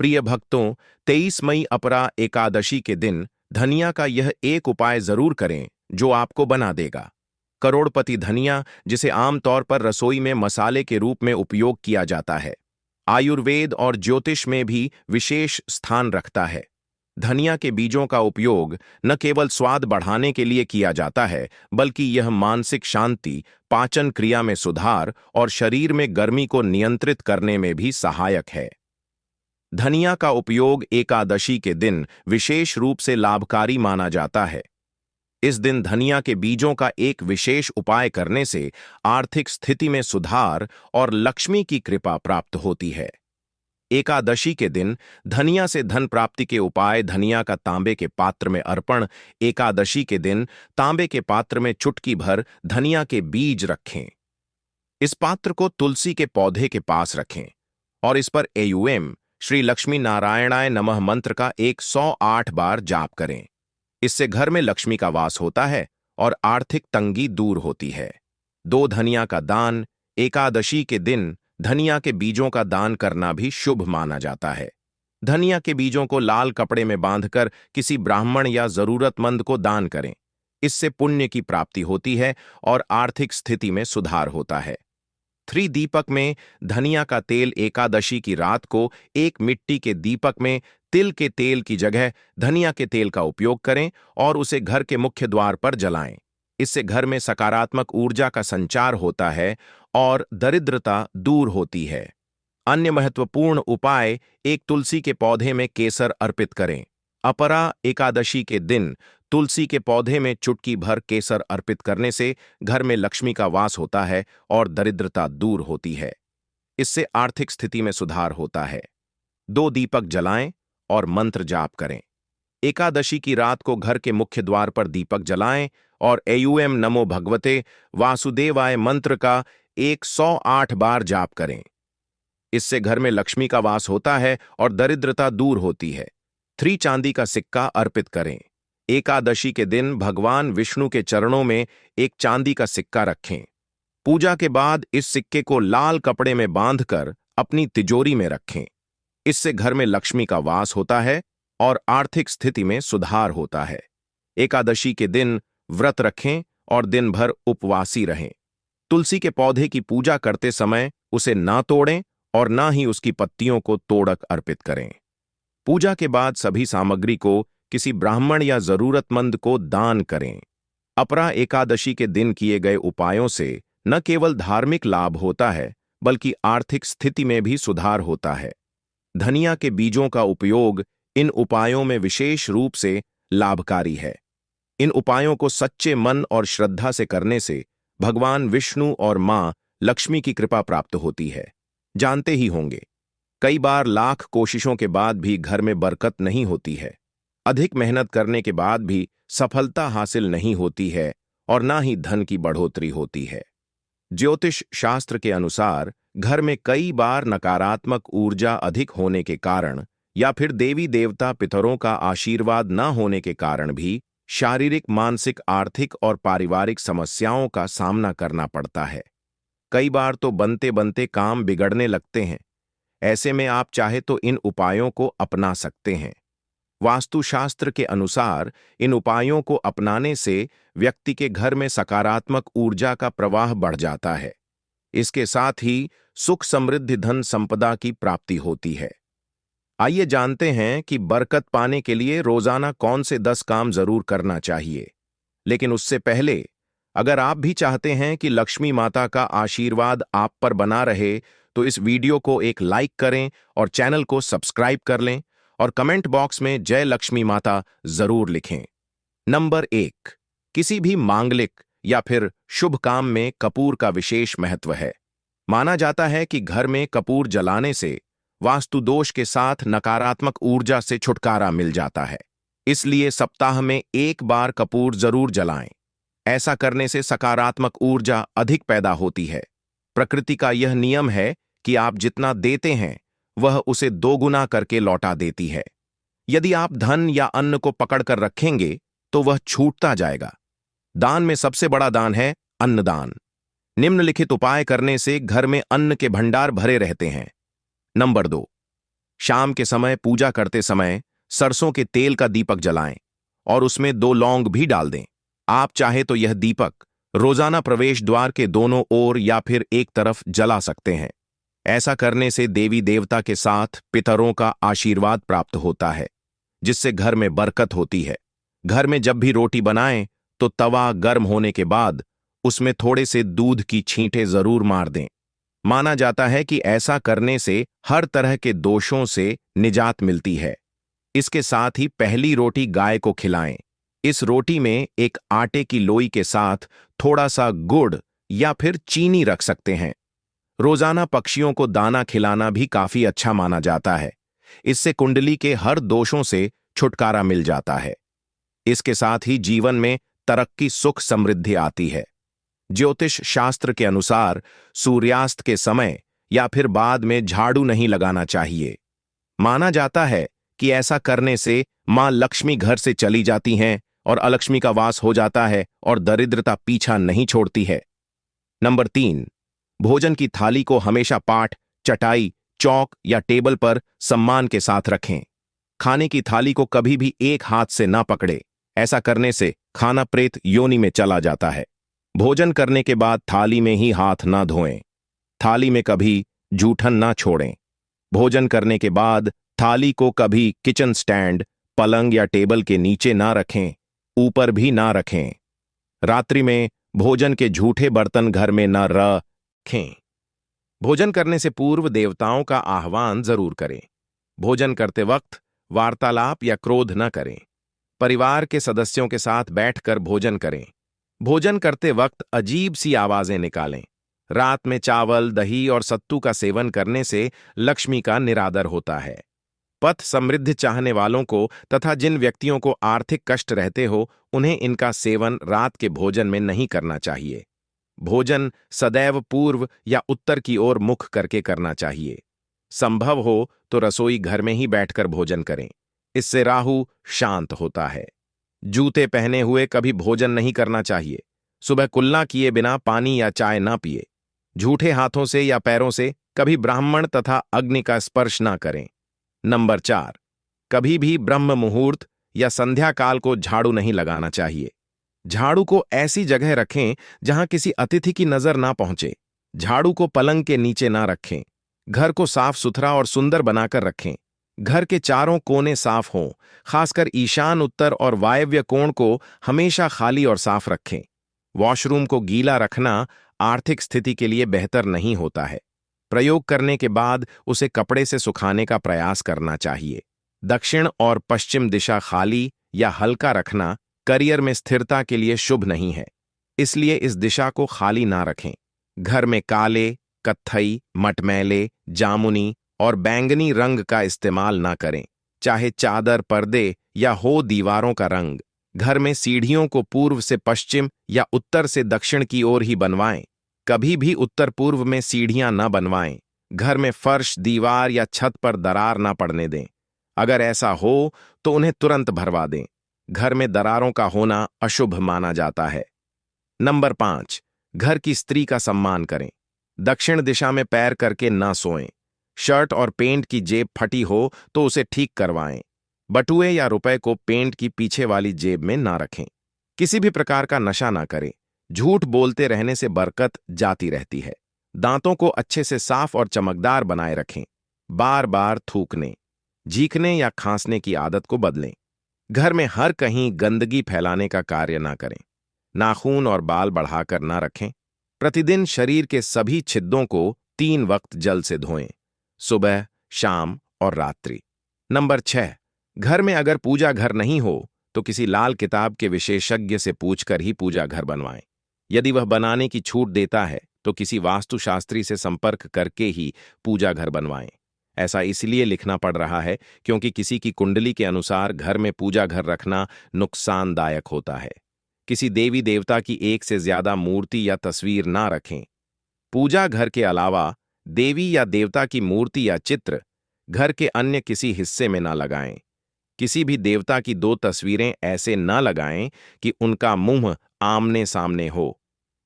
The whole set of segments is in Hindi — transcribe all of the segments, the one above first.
प्रिय भक्तों, 23 मई अपरा एकादशी के दिन धनिया का यह एक उपाय जरूर करें जो आपको बना देगा करोड़पति धनिया, जिसे आमतौर पर रसोई में मसाले के रूप में उपयोग किया जाता है, आयुर्वेद और ज्योतिष में भी विशेष स्थान रखता है। धनिया के बीजों का उपयोग न केवल स्वाद बढ़ाने के लिए किया जाता है, बल्कि यह मानसिक शांति, पाचन क्रिया में सुधार और शरीर में गर्मी को नियंत्रित करने में भी सहायक है। धनिया का उपयोग एकादशी के दिन विशेष रूप से लाभकारी माना जाता है। इस दिन धनिया के बीजों का एक विशेष उपाय करने से आर्थिक स्थिति में सुधार और लक्ष्मी की कृपा प्राप्त होती है। एकादशी के दिन धनिया से धन प्राप्ति के उपाय। धनिया का तांबे के पात्र में अर्पण। एकादशी के दिन तांबे के पात्र में चुटकी भर धनिया के बीज रखें। इस पात्र को तुलसी के पौधे के पास रखें और इस पर एयूएम श्री लक्ष्मी नारायणाय नमः मंत्र का 108 बार जाप करें। इससे घर में लक्ष्मी का वास होता है और आर्थिक तंगी दूर होती है। 2 धनिया का दान। एकादशी के दिन धनिया के बीजों का दान करना भी शुभ माना जाता है। धनिया के बीजों को लाल कपड़े में बांधकर किसी ब्राह्मण या जरूरतमंद को दान करें। इससे पुण्य की प्राप्ति होती है और आर्थिक स्थिति में सुधार होता है। 3 दीपक में धनिया का तेल। एकादशी की रात को एक मिट्टी के दीपक में तिल के तेल की जगह धनिया के तेल का उपयोग करें और उसे घर के मुख्य द्वार पर जलाएं। इससे घर में सकारात्मक ऊर्जा का संचार होता है और दरिद्रता दूर होती है। अन्य महत्वपूर्ण उपाय। एक तुलसी के पौधे में केसर अर्पित करें। अपरा एकादशी के दिन तुलसी के पौधे में चुटकी भर केसर अर्पित करने से घर में लक्ष्मी का वास होता है और दरिद्रता दूर होती है। इससे आर्थिक स्थिति में सुधार होता है। 2 दीपक जलाएं और मंत्र जाप करें। एकादशी की रात को घर के मुख्य द्वार पर दीपक जलाएं और एयूएम नमो भगवते वासुदेवाय मंत्र का 108 बार जाप करें। इससे घर में लक्ष्मी का वास होता है और दरिद्रता दूर होती है। 3 चांदी का सिक्का अर्पित करें। एकादशी के दिन भगवान विष्णु के चरणों में एक चांदी का सिक्का रखें। पूजा के बाद इस सिक्के को लाल कपड़े में बांधकर अपनी तिजोरी में रखें। इससे घर में लक्ष्मी का वास होता है और आर्थिक स्थिति में सुधार होता है। एकादशी के दिन व्रत रखें और दिन भर उपवासी रहें। तुलसी के पौधे की पूजा करते समय उसे ना तोड़ें और ना ही उसकी पत्तियों को तोड़क अर्पित करें। पूजा के बाद सभी सामग्री को किसी ब्राह्मण या जरूरतमंद को दान करें। अपरा एकादशी के दिन किए गए उपायों से न केवल धार्मिक लाभ होता है, बल्कि आर्थिक स्थिति में भी सुधार होता है। धनिया के बीजों का उपयोग इन उपायों में विशेष रूप से लाभकारी है। इन उपायों को सच्चे मन और श्रद्धा से करने से भगवान विष्णु और मां लक्ष्मी की कृपा प्राप्त होती है। जानते ही होंगे, कई बार लाख कोशिशों के बाद भी घर में बरकत नहीं होती है। अधिक मेहनत करने के बाद भी सफलता हासिल नहीं होती है और ना ही धन की बढ़ोतरी होती है। ज्योतिष शास्त्र के अनुसार घर में कई बार नकारात्मक ऊर्जा अधिक होने के कारण या फिर देवी देवता पितरों का आशीर्वाद न होने के कारण भी शारीरिक, मानसिक, आर्थिक और पारिवारिक समस्याओं का सामना करना पड़ता है। कई बार तो बनते बनते काम बिगड़ने लगते हैं। ऐसे में आप चाहे तो इन उपायों को अपना सकते हैं। वास्तुशास्त्र के अनुसार इन उपायों को अपनाने से व्यक्ति के घर में सकारात्मक ऊर्जा का प्रवाह बढ़ जाता है। इसके साथ ही सुख, समृद्धि, धन संपदा की प्राप्ति होती है। आइए जानते हैं कि बरकत पाने के लिए रोजाना कौन से 10 काम जरूर करना चाहिए। लेकिन उससे पहले, अगर आप भी चाहते हैं कि लक्ष्मी माता का आशीर्वाद आप पर बना रहे, तो इस वीडियो को एक लाइक करें और चैनल को सब्सक्राइब कर लें और कमेंट बॉक्स में जय लक्ष्मी माता जरूर लिखें। नंबर 1, किसी भी मांगलिक या फिर शुभ काम में कपूर का विशेष महत्व है। माना जाता है कि घर में कपूर जलाने से वास्तु दोष के साथ नकारात्मक ऊर्जा से छुटकारा मिल जाता है। इसलिए सप्ताह में 1 बार कपूर जरूर जलाएं। ऐसा करने से सकारात्मक ऊर्जा अधिक पैदा होती है। प्रकृति का यह नियम है कि आप जितना देते हैं वह उसे 2 गुना करके लौटा देती है। यदि आप धन या अन्न को पकड़कर रखेंगे तो वह छूटता जाएगा। दान में सबसे बड़ा दान है अन्नदान। निम्नलिखित उपाय करने से घर में अन्न के भंडार भरे रहते हैं। नंबर 2, शाम के समय पूजा करते समय सरसों के तेल का दीपक जलाएं और उसमें 2 लौंग भी डाल दें। आप चाहे तो यह दीपक रोजाना प्रवेश द्वार के दोनों ओर या फिर एक तरफ जला सकते हैं। ऐसा करने से देवी देवता के साथ पितरों का आशीर्वाद प्राप्त होता है, जिससे घर में बरकत होती है। घर में जब भी रोटी बनाएं तो तवा गर्म होने के बाद उसमें थोड़े से दूध की छींटे जरूर मार दें। माना जाता है कि ऐसा करने से हर तरह के दोषों से निजात मिलती है। इसके साथ ही पहली रोटी गाय को खिलाएं। इस रोटी में एक आटे की लोई के साथ थोड़ा सा गुड़ या फिर चीनी रख सकते हैं। रोजाना पक्षियों को दाना खिलाना भी काफी अच्छा माना जाता है। इससे कुंडली के हर दोषों से छुटकारा मिल जाता है। इसके साथ ही जीवन में तरक्की, सुख, समृद्धि आती है। ज्योतिष शास्त्र के अनुसार सूर्यास्त के समय या फिर बाद में झाड़ू नहीं लगाना चाहिए। माना जाता है कि ऐसा करने से मां लक्ष्मी घर से चली जाती हैं और अलक्ष्मी का वास हो जाता है और दरिद्रता पीछा नहीं छोड़ती है। नंबर 3, भोजन की थाली को हमेशा पाट, चटाई, चौक या टेबल पर सम्मान के साथ रखें। खाने की थाली को कभी भी एक हाथ से ना पकड़े। ऐसा करने से खाना प्रेत योनि में चला जाता है। भोजन करने के बाद थाली में ही हाथ ना धोएं। थाली में कभी जूठन ना छोड़ें। भोजन करने के बाद थाली को कभी किचन स्टैंड, पलंग या टेबल के नीचे ना रखें, ऊपर भी ना रखें। रात्रि में भोजन के झूठे बर्तन घर में न रखें। भोजन करने से पूर्व देवताओं का आह्वान जरूर करें। भोजन करते वक्त वार्तालाप या क्रोध न करें। परिवार के सदस्यों के साथ बैठकर भोजन करें। भोजन करते वक्त अजीब सी आवाजें निकालें। रात में चावल, दही और सत्तू का सेवन करने से लक्ष्मी का निरादर होता है। पथ समृद्धि चाहने वालों को तथा जिन व्यक्तियों को आर्थिक कष्ट रहते हो, उन्हें इनका सेवन रात के भोजन में नहीं करना चाहिए। भोजन सदैव पूर्व या उत्तर की ओर मुख करके करना चाहिए। संभव हो तो रसोई घर में ही बैठकर भोजन करें। इससे राहु शांत होता है। जूते पहने हुए कभी भोजन नहीं करना चाहिए। सुबह कुल्ला किए बिना पानी या चाय ना पिए। झूठे हाथों से या पैरों से कभी ब्राह्मण तथा अग्नि का स्पर्श ना करें। नंबर 4, कभी भी ब्रह्म मुहूर्त या संध्या काल को झाड़ू नहीं लगाना चाहिए। झाड़ू को ऐसी जगह रखें जहां किसी अतिथि की नजर ना पहुंचे। झाड़ू को पलंग के नीचे ना रखें। घर को साफ सुथरा और सुंदर बनाकर रखें। घर के चारों कोने साफ हों। खासकर ईशान, उत्तर और वायव्य कोण को हमेशा खाली और साफ रखें। वॉशरूम को गीला रखना आर्थिक स्थिति के लिए बेहतर नहीं होता है। प्रयोग करने के बाद उसे कपड़े से सुखाने का प्रयास करना चाहिए। दक्षिण और पश्चिम दिशा खाली या हल्का रखना करियर में स्थिरता के लिए शुभ नहीं है, इसलिए इस दिशा को खाली ना रखें। घर में काले, कत्थई, मटमैले, जामुनी और बैंगनी रंग का इस्तेमाल ना करें, चाहे चादर, पर्दे या हो दीवारों का रंग। घर में सीढ़ियों को पूर्व से पश्चिम या उत्तर से दक्षिण की ओर ही बनवाएं। कभी भी उत्तर पूर्व में सीढ़ियां न बनवाएं। घर में फर्श, दीवार या छत पर दरार ना पड़ने दें। अगर ऐसा हो तो उन्हें तुरंत भरवा दें। घर में दरारों का होना अशुभ माना जाता है। नंबर 5, घर की स्त्री का सम्मान करें। दक्षिण दिशा में पैर करके ना सोएं। शर्ट और पेंट की जेब फटी हो तो उसे ठीक करवाएं। बटुए या रुपए को पेंट की पीछे वाली जेब में ना रखें। किसी भी प्रकार का नशा ना करें। झूठ बोलते रहने से बरकत जाती रहती है। दांतों को अच्छे से साफ और चमकदार बनाए रखें। बार बार थूकने, झींकने या खांसने की आदत को बदलें। घर में हर कहीं गंदगी फैलाने का कार्य ना करें। नाखून और बाल बढ़ाकर ना रखें। प्रतिदिन शरीर के सभी छिद्रों को 3 वक्त जल से धोएं, सुबह, शाम और रात्रि। नंबर 6, घर में अगर पूजा घर नहीं हो तो किसी लाल किताब के विशेषज्ञ से पूछकर ही पूजा घर बनवाएं। यदि वह बनाने की छूट देता है तो किसी वास्तुशास्त्री से संपर्क करके ही पूजा घर बनवाएं। ऐसा इसलिए लिखना पड़ रहा है क्योंकि किसी की कुंडली के अनुसार घर में पूजा घर रखना नुकसानदायक होता है। किसी देवी देवता की एक से ज्यादा मूर्ति या तस्वीर ना रखें। पूजा घर के अलावा देवी या देवता की मूर्ति या चित्र घर के अन्य किसी हिस्से में ना लगाएं। किसी भी देवता की 2 तस्वीरें ऐसे न लगाएं कि उनका मुंह आमने सामने हो।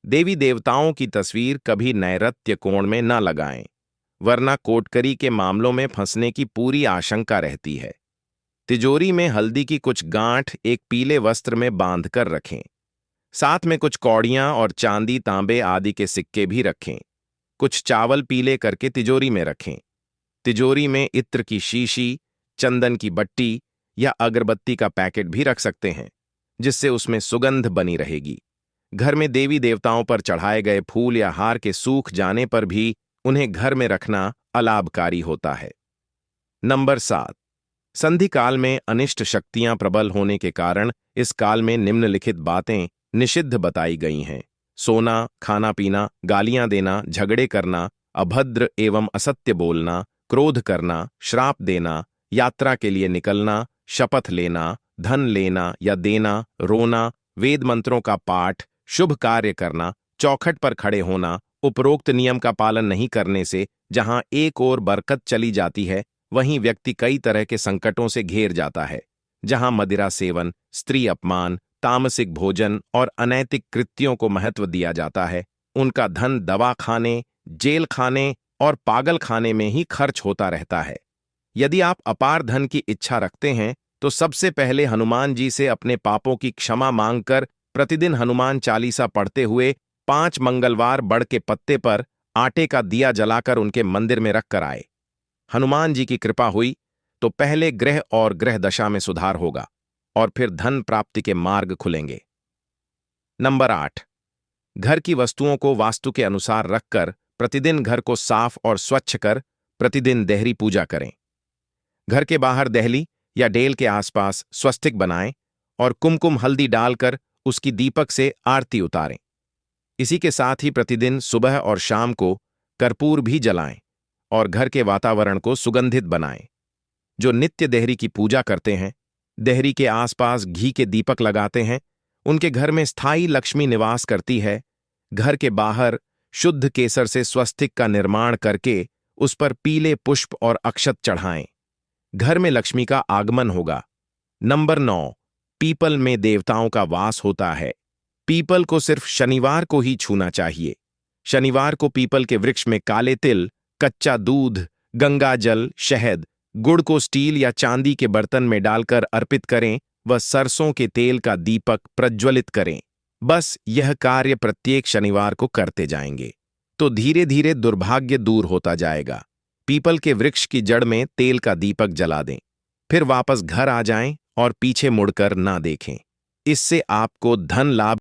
देवी देवताओं की तस्वीर कभी नैऋत्य कोण में न लगाएं। वरना कोटकरी के मामलों में फंसने की पूरी आशंका रहती है। तिजोरी में हल्दी की कुछ गांठ एक पीले वस्त्र में बांधकर रखें। साथ में कुछ कौड़ियां और चांदी तांबे आदि के सिक्के भी रखें। कुछ चावल पीले करके तिजोरी में रखें। तिजोरी में इत्र की शीशी, चंदन की बट्टी या अगरबत्ती का पैकेट भी रख सकते हैं, जिससे उसमें सुगंध बनी रहेगी। घर में देवी देवताओं पर चढ़ाए गए फूल या हार के सूख जाने पर भी उन्हें घर में रखना अलाभकारी होता है। नंबर 7। संधि काल में अनिष्ट शक्तियां प्रबल होने के कारण इस काल में निम्नलिखित बातें निषिद्ध बताई गई हैं: सोना, खाना पीना, गालियां देना, झगड़े करना, अभद्र एवं असत्य बोलना, क्रोध करना, श्राप देना, यात्रा के लिए निकलना, शपथ लेना, धन लेना या देना, रोना, वेद मंत्रों का पाठ, शुभ कार्य करना, चौखट पर खड़े होना, उपरोक्त नियम का पालन नहीं करने से जहां एक ओर बरकत चली जाती है, वहीं व्यक्ति कई तरह के संकटों से घेर जाता है। जहां मदिरा सेवन, स्त्री अपमान, तामसिक भोजन और अनैतिक कृत्यों को महत्व दिया जाता है, उनका धन दवा खाने, जेल खाने और पागल खाने में ही खर्च होता रहता है। यदि आप अपार धन की इच्छा रखते हैं, तो सबसे पहले हनुमान जी से अपने पापों की क्षमा मांगकर प्रतिदिन हनुमान चालीसा पढ़ते हुए 5 मंगलवार बड़ के पत्ते पर आटे का दिया जलाकर उनके मंदिर में रखकर आए। हनुमान जी की कृपा हुई तो पहले ग्रह और ग्रह दशा में सुधार होगा और फिर धन प्राप्ति के मार्ग खुलेंगे। नंबर 8। घर की वस्तुओं को वास्तु के अनुसार रखकर प्रतिदिन घर को साफ और स्वच्छ कर प्रतिदिन देहरी पूजा करें। घर के बाहर देहली या डेल के आसपास स्वस्तिक बनाएं और कुमकुम हल्दी डालकर उसकी दीपक से आरती उतारें। इसी के साथ ही प्रतिदिन सुबह और शाम को कर्पूर भी जलाएं और घर के वातावरण को सुगंधित बनाएं। जो नित्य देहरी की पूजा करते हैं, देहरी के आसपास घी के दीपक लगाते हैं, उनके घर में स्थायी लक्ष्मी निवास करती है। घर के बाहर शुद्ध केसर से स्वस्तिक का निर्माण करके उस पर पीले पुष्प और अक्षत चढ़ाएं। घर में लक्ष्मी का आगमन होगा। नंबर 9। पीपल में देवताओं का वास होता है। पीपल को सिर्फ शनिवार को ही छूना चाहिए। शनिवार को पीपल के वृक्ष में काले तिल, कच्चा दूध, गंगा जल, शहद, गुड़ को स्टील या चांदी के बर्तन में डालकर अर्पित करें व सरसों के तेल का दीपक प्रज्वलित करें। बस यह कार्य प्रत्येक शनिवार को करते जाएंगे तो धीरे धीरे दुर्भाग्य दूर होता जाएगा। पीपल के वृक्ष की जड़ में तेल का दीपक जला दें, फिर वापस घर आ जाएं और पीछे मुड़कर ना देखें। इससे आपको धन लाभ